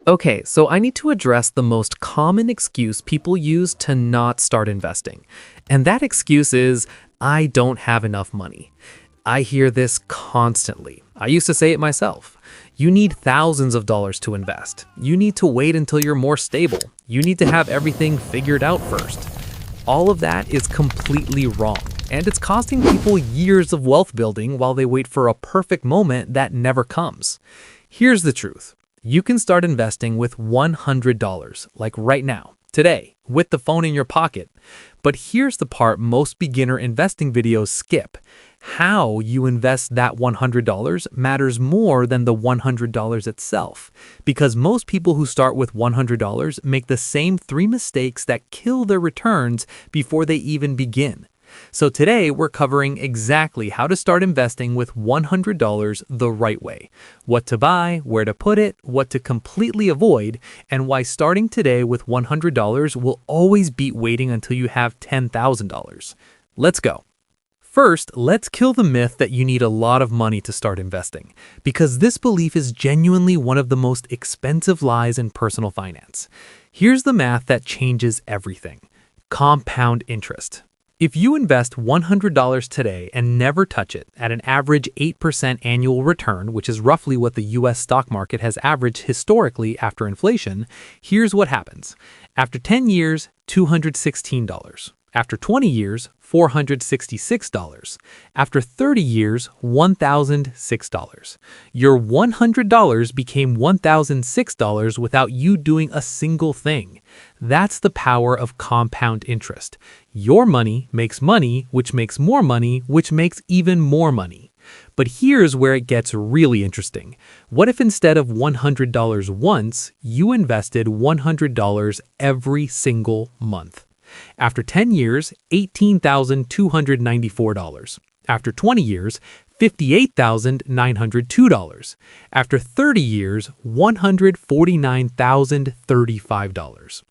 Okay, so I need to address the most common excuse people use to not start investing. And that excuse is, I don't have enough money. I hear this constantly. I used to say it myself. You need thousands of dollars to invest. You need to wait until you're more stable. You need to have everything figured out first. All of that is completely wrong, and it's costing people years of wealth building while they wait for a perfect moment that never comes. Here's the truth. You can start investing with $100, like right now, today, with the phone in your pocket. But here's the part most beginner investing videos skip. How you invest that $100 matters more than the $100 itself, because most people who start with $100 make the same three mistakes that kill their returns before they even begin. So today we're covering exactly how to start investing with $100 the right way, what to buy, where to put it, what to completely avoid, and why starting today with $100 will always beat waiting until you have $10,000. Let's go. First, let's kill the myth that you need a lot of money to start investing, because this belief is genuinely one of the most expensive lies in personal finance. Here's the math that changes everything. Compound interest. If you invest $100 today and never touch it at an average 8% annual return, which is roughly what the US stock market has averaged historically after inflation, here's what happens. After 10 years, $216. After 20 years, $466. After 30 years, $1,006. Your $100 became $1,006 without you doing a single thing. That's the power of compound interest. Your money, which makes more money, which makes even more money. But here's where it gets really interesting. What if instead of $100 once, you invested $100 every single month? After 10 years, $18,294. After 20 years, $58,902. After 30 years, $149,035.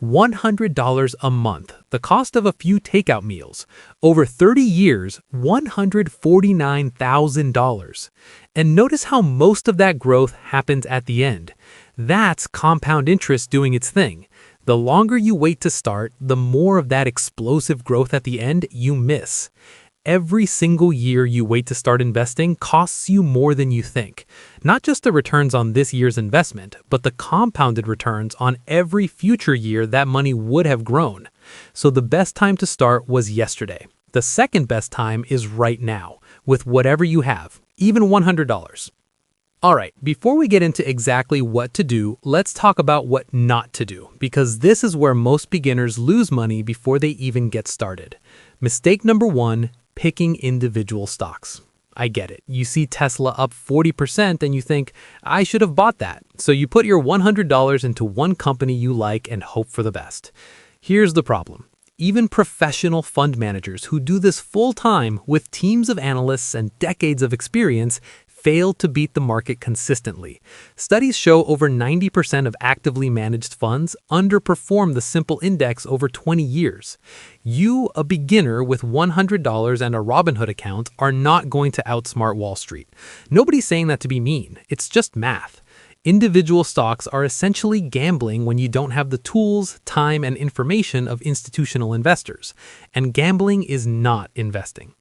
$100 a month, the cost of a few takeout meals. Over 30 years, $149,000. And notice how most of that growth happens at the end. That's compound interest doing its thing. The longer you wait to start, the more of that explosive growth at the end you miss. Every single year you wait to start investing costs you more than you think. Not just the returns on this year's investment, but the compounded returns on every future year that money would have grown. So the best time to start was yesterday. The second best time is right now, with whatever you have, even $100. All right, before we get into exactly what to do, let's talk about what not to do, because this is where most beginners lose money before they even get started. Mistake number one, picking individual stocks. I get it. You see Tesla up 40% and you think, I should have bought that. So you put your $100 into one company you like and hope for the best. Here's the problem. Even professional fund managers who do this full time with teams of analysts and decades of experience fail to beat the market consistently. Studies show over 90% of actively managed funds underperform the simple index over 20 years. You, a beginner with $100 and a Robinhood account, are not going to outsmart Wall Street. Nobody's saying that to be mean. It's just math. Individual stocks are essentially gambling when you don't have the tools, time, and information of institutional investors. And gambling is not investing.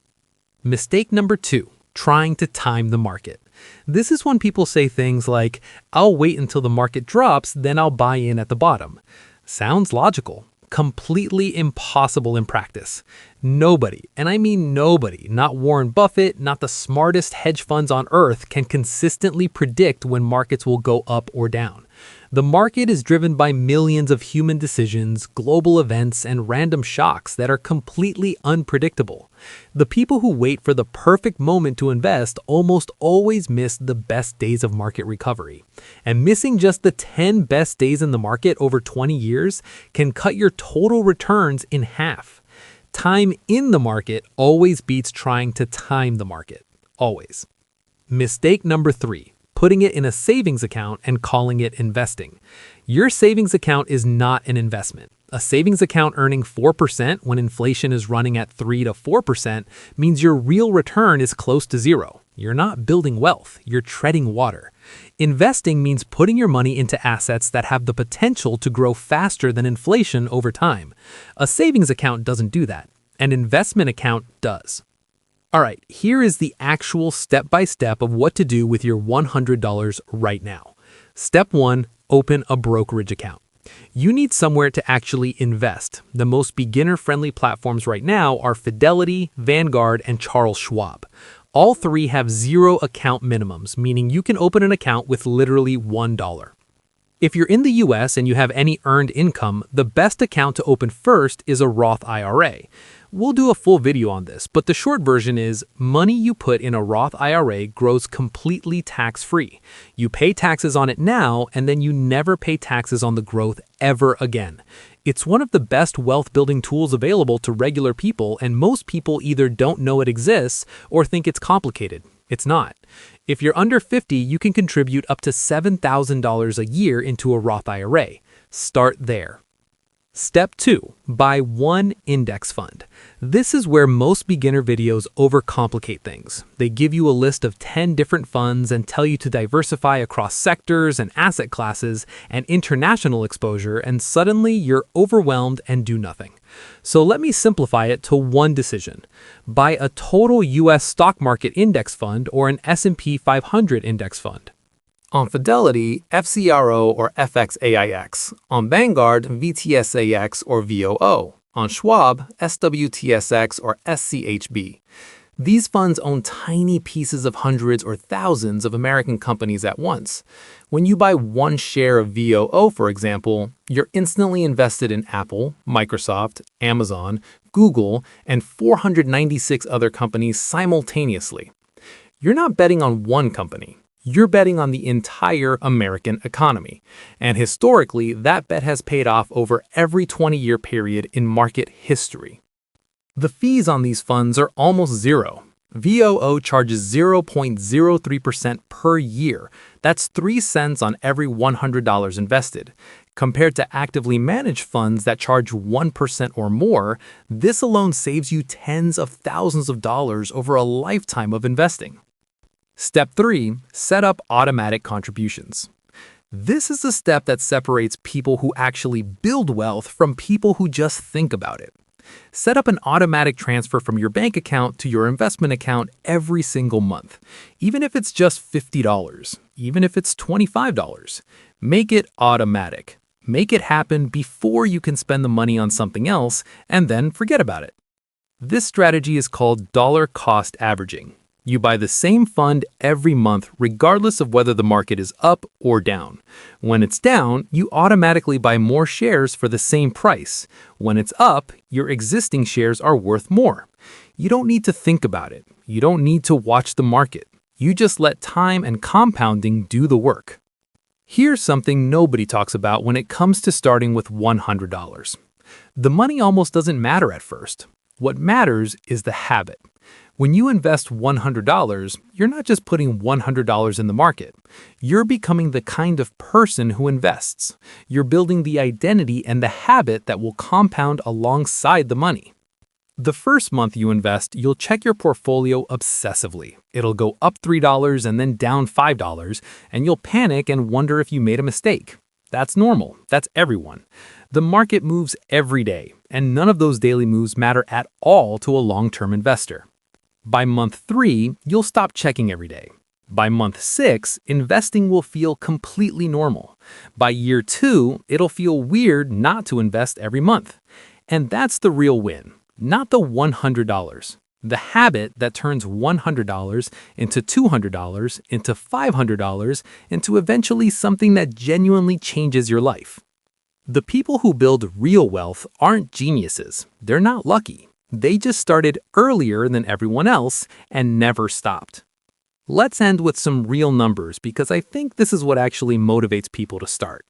Mistake number two. Trying to time the market. This is when people say things like, I'll wait until the market drops, then I'll buy in at the bottom. Sounds logical. Completely impossible in practice. Nobody, and I mean nobody, not Warren Buffett, not the smartest hedge funds on earth, can consistently predict when markets will go up or down. The market is driven by millions of human decisions, global events, and random shocks that are completely unpredictable. The people who wait for the perfect moment to invest almost always miss the best days of market recovery. And missing just the 10 best days in the market over 20 years can cut your total returns in half. Time in the market always beats trying to time the market. Always. Mistake number three. Putting it in a savings account and calling it investing. Your savings account is not an investment. A savings account earning 4% when inflation is running at 3 to 4% means your real return is close to zero. You're not building wealth, you're treading water. Investing means putting your money into assets that have the potential to grow faster than inflation over time. A savings account doesn't do that. An investment account does. All right, here is the actual step-by-step of what to do with your $100 right now. Step 1, open a brokerage account. You need somewhere to actually invest. The most beginner-friendly platforms right now are Fidelity, Vanguard, and Charles Schwab. All three have 0 account minimums, meaning you can open an account with literally $1. If you're in the US and you have any earned income, the best account to open first is a Roth IRA. We'll do a full video on this, but the short version is money you put in a Roth IRA grows completely tax-free. You pay taxes on it now, and then you never pay taxes on the growth ever again. It's one of the best wealth-building tools available to regular people, and most people either don't know it exists or think it's complicated. It's not. If you're under 50, you can contribute up to $7,000 a year into a Roth IRA. Start there. Step 2, buy one index fund. This is where most beginner videos overcomplicate things. They give you a list of 10 different funds and tell you to diversify across sectors and asset classes and international exposure, and suddenly you're overwhelmed and do nothing. So let me simplify it to one decision. Buy a total US stock market index fund or an S&P 500 index fund. On Fidelity, FCRO or FXAIX. On Vanguard, VTSAX or VOO. On Schwab, SWTSX or SCHB. These funds own tiny pieces of hundreds or thousands of American companies at once. When you buy one share of VOO, for example, you're instantly invested in Apple, Microsoft, Amazon, Google, and 496 other companies simultaneously. You're not betting on one company. You're betting on the entire American economy. And historically, that bet has paid off over every 20-year period in market history. The fees on these funds are almost zero. VOO charges 0.03% per year. That's 3 cents on every $100 invested. Compared to actively managed funds that charge 1% or more, this alone saves you tens of thousands of dollars over a lifetime of investing. Step 3, set up automatic contributions. This is the step that separates people who actually build wealth from people who just think about it. Set up an automatic transfer from your bank account to your investment account every single month, even if it's just $50, even if it's $25. Make it automatic. Make it happen before you can spend the money on something else and then forget about it. This strategy is called dollar cost averaging. You buy the same fund every month regardless of whether the market is up or down. When it's down, you automatically buy more shares for the same price. When it's up, your existing shares are worth more. You don't need to think about it. You don't need to watch the market. You just let time and compounding do the work. Here's something nobody talks about when it comes to starting with $100. The money almost doesn't matter at first. What matters is the habit. When you invest $100, you're not just putting $100 in the market. You're becoming the kind of person who invests. You're building the identity and the habit that will compound alongside the money. The first month you invest, you'll check your portfolio obsessively. It'll go up $3 and then down $5, and you'll panic and wonder if you made a mistake. That's normal. That's everyone. The market moves every day, and none of those daily moves matter at all to a long-term investor. By month 3, you'll stop checking every day. By month 6, investing will feel completely normal. By year 2, it'll feel weird not to invest every month. And that's the real win, not the $100. The habit that turns $100 into $200, into $500, into eventually something that genuinely changes your life. The people who build real wealth aren't geniuses. They're not lucky. They just started earlier than everyone else and never stopped. Let's end with some real numbers because I think this is what actually motivates people to start.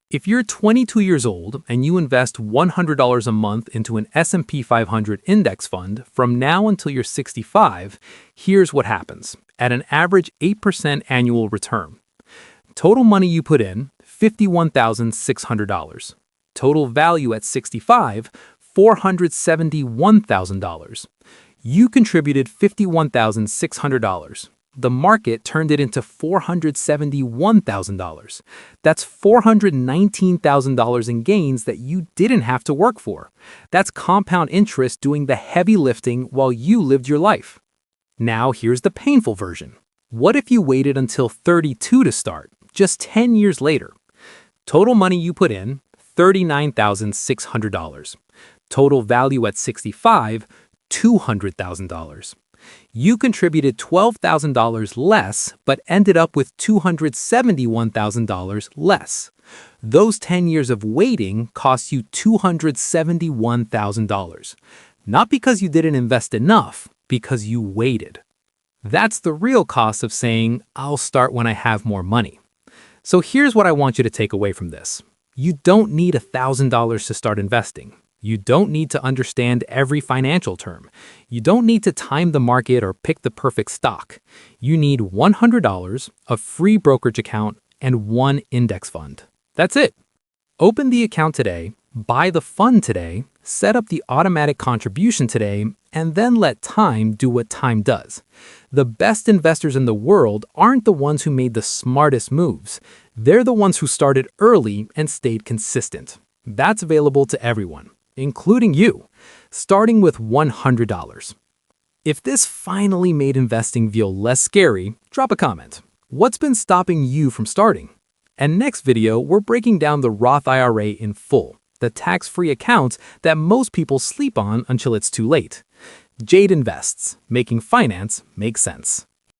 If you're 22 years old and you invest $100 a month into an S&P 500 index fund from now until you're 65, here's what happens at an average 8% annual return. Total money you put in, $51,600. Total value at 65, $471,000. You contributed $51,600. The market turned it into $471,000. That's $419,000 in gains that you didn't have to work for. That's compound interest doing the heavy lifting while you lived your life. Now here's the painful version. What if you waited until 32 to start, just 10 years later? Total money you put in, $39,600. Total value at 65, $200,000. You contributed $12,000 less, but ended up with $271,000 less. Those 10 years of waiting cost you $271,000. Not because you didn't invest enough, because you waited. That's the real cost of saying, I'll start when I have more money. So here's what I want you to take away from this. You don't need $1,000 to start investing. You don't need to understand every financial term. You don't need to time the market or pick the perfect stock. You need $100, a free brokerage account, and one index fund. That's it. Open the account today, buy the fund today, set up the automatic contribution today, and then let time do what time does. The best investors in the world aren't the ones who made the smartest moves. They're the ones who started early and stayed consistent. That's available to everyone, including you, starting with $100. If this finally made investing feel less scary, drop a comment. What's been stopping you from starting? And next video, we're breaking down the Roth IRA in full, the tax-free accounts that most people sleep on until it's too late. Jade Invests, making finance make sense.